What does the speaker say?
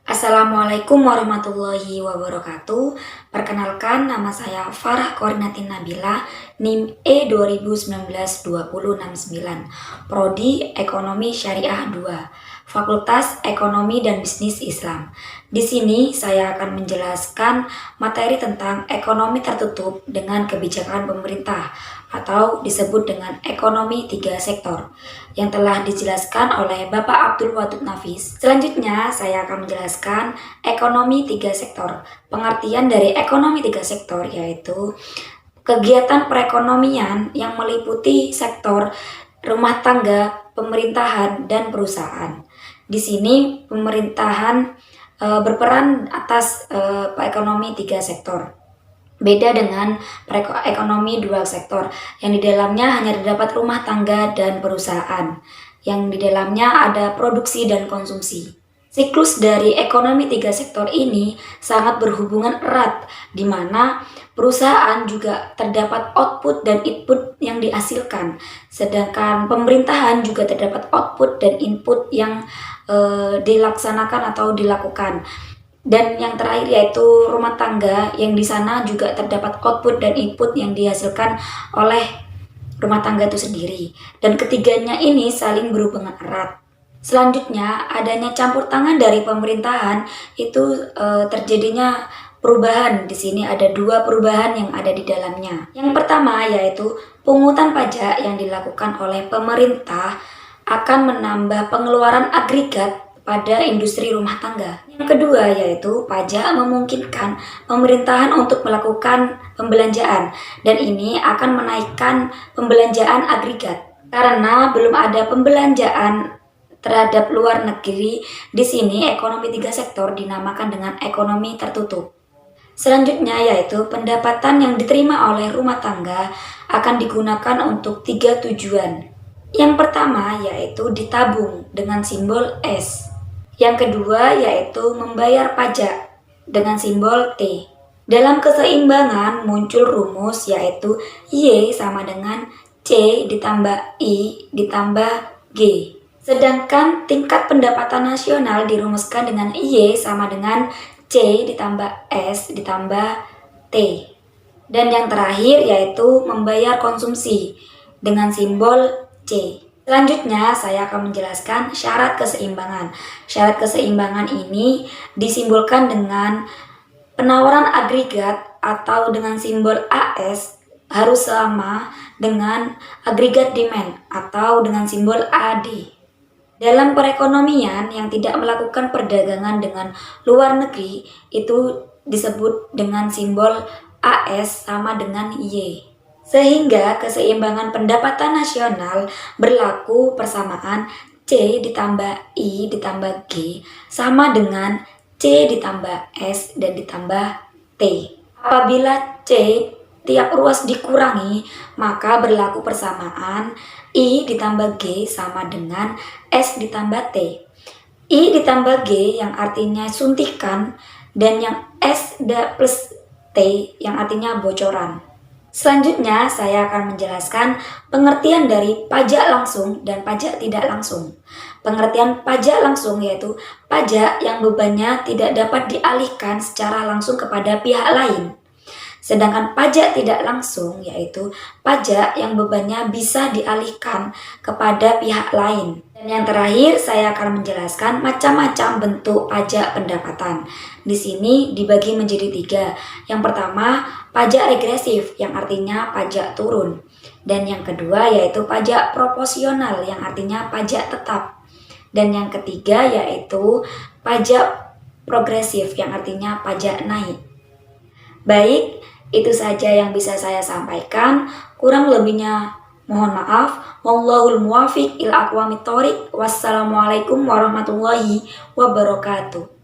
Assalamualaikum warahmatullahi wabarakatuh. Perkenalkan, nama saya Farah Korinatin Nabila, NIM E2019-2069, Prodi Ekonomi Syariah 2, Fakultas Ekonomi dan Bisnis Islam. Di sini saya akan menjelaskan materi tentang ekonomi tertutup dengan kebijakan pemerintah atau disebut dengan ekonomi 3 sektor yang telah dijelaskan oleh Bapak Abdul Wadud Nafis. Selanjutnya saya akan menjelaskan ekonomi 3 sektor. Pengertian dari ekonomi 3 sektor yaitu kegiatan perekonomian yang meliputi sektor rumah tangga, pemerintahan, dan perusahaan. Di sini pemerintahan berperan atas ekonomi 3 sektor. Beda dengan ekonomi dual sektor yang di dalamnya hanya terdapat rumah tangga dan perusahaan, yang di dalamnya ada produksi dan konsumsi. Siklus dari ekonomi 3 sektor ini sangat berhubungan erat, di mana perusahaan juga terdapat output dan input yang dihasilkan, sedangkan pemerintahan juga terdapat output dan input yang dilaksanakan atau dilakukan. Dan yang terakhir yaitu rumah tangga, yang di sana juga terdapat output dan input yang dihasilkan oleh rumah tangga itu sendiri. Dan ketiganya ini saling berhubungan erat. Selanjutnya, adanya campur tangan dari pemerintahan itu terjadinya perubahan. Di sini ada 2 perubahan yang ada di dalamnya. Yang pertama yaitu pungutan pajak yang dilakukan oleh pemerintah akan menambah pengeluaran agregat pada industri rumah tangga. Yang kedua yaitu pajak memungkinkan pemerintahan untuk melakukan pembelanjaan, dan ini akan menaikkan pembelanjaan agregat. Karena belum ada pembelanjaan terhadap luar negeri, di sini ekonomi 3 sektor dinamakan dengan ekonomi tertutup. Selanjutnya yaitu pendapatan yang diterima oleh rumah tangga akan digunakan untuk 3 tujuan. Yang pertama yaitu ditabung dengan simbol S. Yang kedua yaitu membayar pajak dengan simbol T. Dalam keseimbangan muncul rumus yaitu Y sama dengan C ditambah I ditambah G. Sedangkan tingkat pendapatan nasional dirumuskan dengan Y sama dengan C ditambah S ditambah T. Dan yang terakhir yaitu membayar konsumsi dengan simbol C. Selanjutnya saya akan menjelaskan syarat keseimbangan. Syarat keseimbangan ini disimbolkan dengan penawaran agregat atau dengan simbol AS harus sama dengan agregat demand atau dengan simbol AD. Dalam perekonomian yang tidak melakukan perdagangan dengan luar negeri itu disebut dengan simbol AS sama dengan Y. Sehingga keseimbangan pendapatan nasional berlaku persamaan C ditambah I ditambah G sama dengan C ditambah S dan ditambah T. Apabila C tiap ruas dikurangi, maka berlaku persamaan I ditambah G sama dengan S ditambah T. I ditambah G yang artinya suntikan dan yang S plus T yang artinya bocoran. Selanjutnya saya akan menjelaskan pengertian dari pajak langsung dan pajak tidak langsung. Pengertian pajak langsung yaitu pajak yang bebannya tidak dapat dialihkan secara langsung kepada pihak lain. Sedangkan pajak tidak langsung yaitu pajak yang bebannya bisa dialihkan kepada pihak lain. Dan yang terakhir saya akan menjelaskan macam-macam bentuk pajak pendapatan. Di sini dibagi menjadi 3. Yang pertama pajak regresif yang artinya pajak turun. Dan yang kedua yaitu pajak proporsional yang artinya pajak tetap. Dan yang ketiga yaitu pajak progresif yang artinya pajak naik. Baik, itu saja yang bisa saya sampaikan. Kurang lebihnya mohon maaf. Wallahul muwaffiq ila aqwamit thoriq. Wassalamualaikum warahmatullahi wabarakatuh.